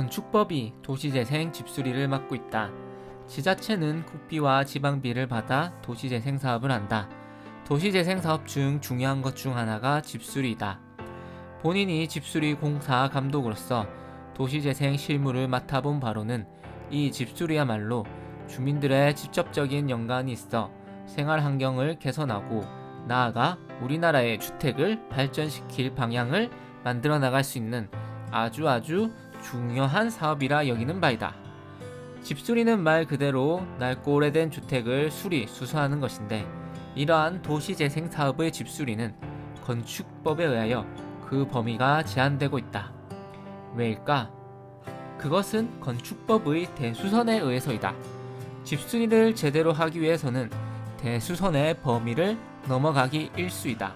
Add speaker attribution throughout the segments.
Speaker 1: 건축법이 도시재생 집수리를 맡고 있다. 지자체는 국비와 지방비를 받아 도시재생 사업을 한다. 도시재생 사업 중 중요한 것 중 하나가 집수리이다. 본인이 집수리 공사 감독으로서 도시재생 실무를 맡아본 바로는 이 집수리야말로 주민들의 직접적인 연관이 있어 생활 환경을 개선하고 나아가 우리나라의 주택을 발전시킬 방향을 만들어 나갈 수 있는 아주 중요한 사업이라 여기는 바이다. 집수리는 말 그대로 낡고 오래된 주택을 수리, 수선하는 것인데 이러한 도시재생 사업의 집수리는 건축법에 의하여 그 범위가 제한되고 있다. 왜일까? 그것은 건축법의 대수선에 의해서이다. 집수리를 제대로 하기 위해서는 대수선의 범위를 넘어가기 일쑤이다.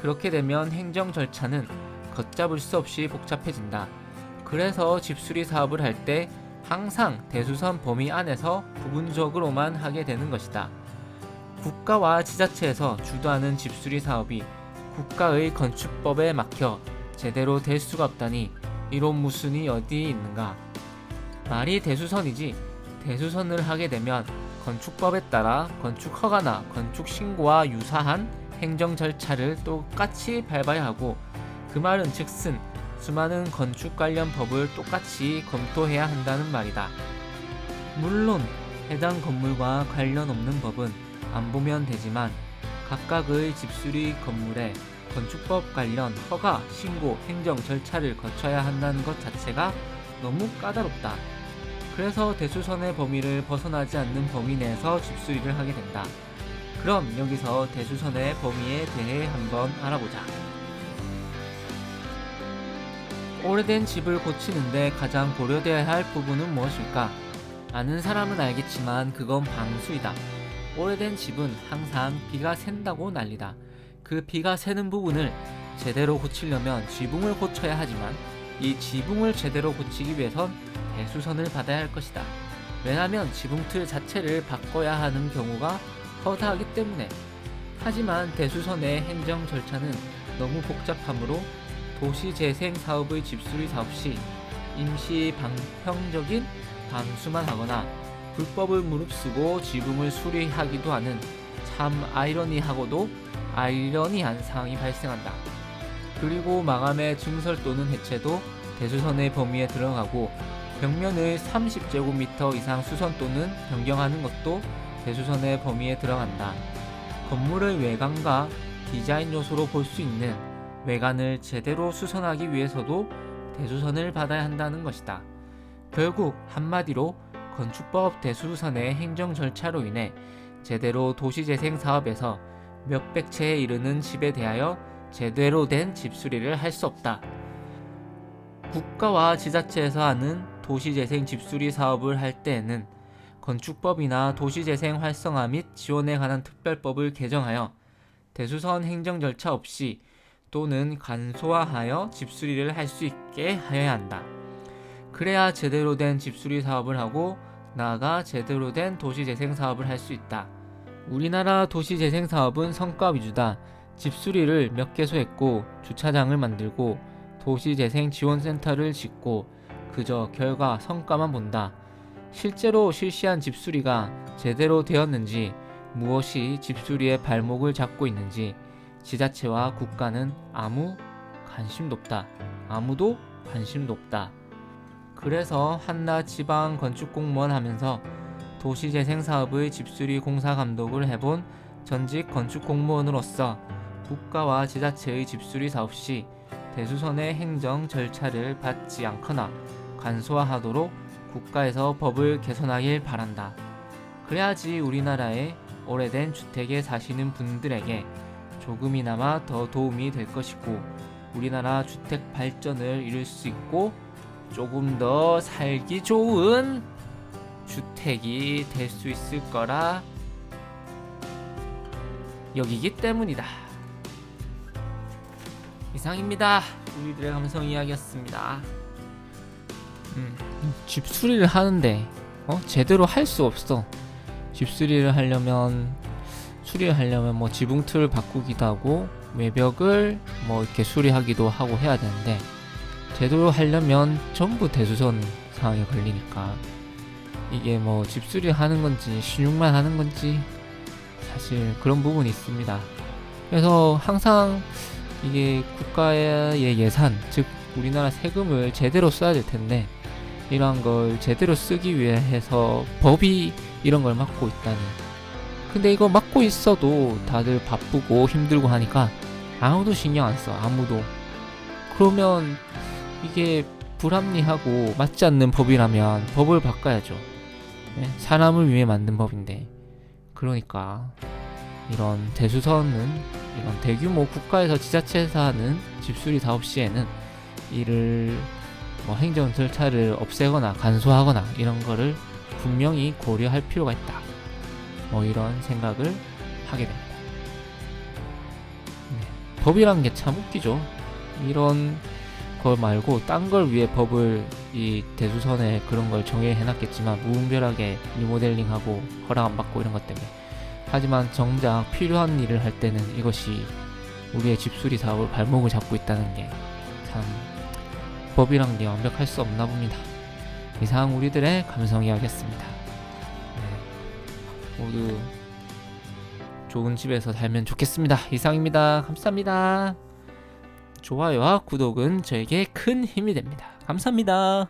Speaker 1: 그렇게 되면 행정 절차는 걷잡을 수 없이 복잡해진다. 그래서 집수리 사업을 할 때 항상 대수선 범위 안에서 부분적으로만 하게 되는 것이다. 국가와 지자체에서 주도하는 집수리 사업이 국가의 건축법에 막혀 제대로 될 수가 없다니 이런 무순이 어디 있는가? 말이 대수선이지 대수선을 하게 되면 건축법에 따라 건축허가나 건축신고와 유사한 행정 절차를 똑같이 밟아야 하고 그 말은 즉슨 수많은 건축 관련 법을 똑같이 검토해야 한다는 말이다. 물론 해당 건물과 관련 없는 법은 안 보면 되지만 각각의 집수리 건물에 건축법 관련 허가, 신고, 행정 절차를 거쳐야 한다는 것 자체가 너무 까다롭다. 그래서 대수선의 범위를 벗어나지 않는 범위 내에서 집수리를 하게 된다. 그럼 여기서 대수선의 범위에 대해 한번 알아보자. 오래된 집을 고치는데 가장 고려되어야 할 부분은 무엇일까? 아는 사람은 알겠지만 그건 방수이다. 오래된 집은 항상 비가 샌다고 난리다. 그 비가 새는 부분을 제대로 고치려면 지붕을 고쳐야 하지만 이 지붕을 제대로 고치기 위해선 대수선을 받아야 할 것이다. 왜냐하면 지붕틀 자체를 바꿔야 하는 경우가 허다하기 때문에. 하지만 대수선의 행정 절차는 너무 복잡하므로 도시재생 사업의 집수리 사업 시 임시 방편적인 방수만 하거나 불법을 무릅쓰고 지붕을 수리하기도 하는 참 아이러니하고도 아이러니한 상황이 발생한다. 그리고 마감의 증설 또는 해체도 대수선의 범위에 들어가고 벽면을 30제곱미터 이상 수선 또는 변경하는 것도 대수선의 범위에 들어간다. 건물의 외관과 디자인 요소로 볼 수 있는 외관을 제대로 수선하기 위해서도 대수선을 받아야 한다는 것이다. 결국 한마디로 건축법 대수선의 행정 절차로 인해 제대로 도시재생 사업에서 몇백 채에 이르는 집에 대하여 제대로 된 집수리를 할 수 없다. 국가와 지자체에서 하는 도시재생 집수리 사업을 할 때에는 건축법이나 도시재생 활성화 및 지원에 관한 특별법을 개정하여 대수선 행정 절차 없이 또는 간소화하여 집수리를 할 수 있게 하여야 한다. 그래야 제대로 된 집수리 사업을 하고 나아가 제대로 된 도시재생 사업을 할 수 있다. 우리나라 도시재생 사업은 성과 위주다. 집수리를 몇 개소 했고 주차장을 만들고 도시재생 지원센터를 짓고 그저 결과 성과만 본다. 실제로 실시한 집수리가 제대로 되었는지 무엇이 집수리의 발목을 잡고 있는지 지자체와 국가는 아무도 관심도 없다. 그래서 한낱 지방 건축공무원 하면서 도시재생 사업의 집수리 공사 감독을 해본 전직 건축공무원으로서 국가와 지자체의 집수리 사업 시 대수선의 행정 절차를 받지 않거나 간소화하도록 국가에서 법을 개선하길 바란다. 그래야지 우리나라의 오래된 주택에 사시는 분들에게 조금이나마 더 도움이 될 것이고 우리나라 주택 발전을 이룰 수 있고 조금 더 살기 좋은 주택이 될 수 있을 거라 여기기 때문이다. 이상입니다. 우리들의 감성 이야기였습니다. 집수리를 하는데 제대로 할 수 없어. 집수리를 하려면 뭐 지붕틀을 바꾸기도 하고 외벽을 뭐 이렇게 수리하기도 하고 해야 되는데 제대로 하려면 전부 대수선 상황에 걸리니까 이게 뭐 집수리 하는 건지 신용만 하는 건지 사실 그런 부분이 있습니다. 그래서 항상 이게 국가의 예산, 즉 우리나라 세금을 제대로 써야 될 텐데 이러한 걸 제대로 쓰기 위해서 법이 이런 걸 막고 있다니. 근데 이거 막고 있어도 다들 바쁘고 힘들고 하니까 아무도 신경 안 써. 아무도. 그러면 이게 불합리하고 맞지 않는 법이라면 법을 바꿔야죠. 네? 사람을 위해 만든 법인데. 그러니까 이런 대수선은 이런 대규모 국가에서 지자체에서 하는 집수리 사업 시에는 이를 뭐 행정 절차를 없애거나 간소화하거나 이런 거를 분명히 고려할 필요가 있다. 뭐 이런 생각을 하게 됩니다. 네. 법이란 게 참 웃기죠. 이런 걸 말고 딴 걸 위해 법을 이 대수선에 그런 걸 정해놨겠지만 무분별하게 리모델링하고 허락 안 받고 이런 것 때문에. 하지만 정작 필요한 일을 할 때는 이것이 우리의 집수리 사업을 발목을 잡고 있다는 게 참 법이란 게 완벽할 수 없나 봅니다. 이상 우리들의 감성 이야기였습니다. 네. 모두 좋은 집에서 살면 좋겠습니다. 이상입니다. 감사합니다. 좋아요와 구독은 저에게 큰 힘이 됩니다. 감사합니다.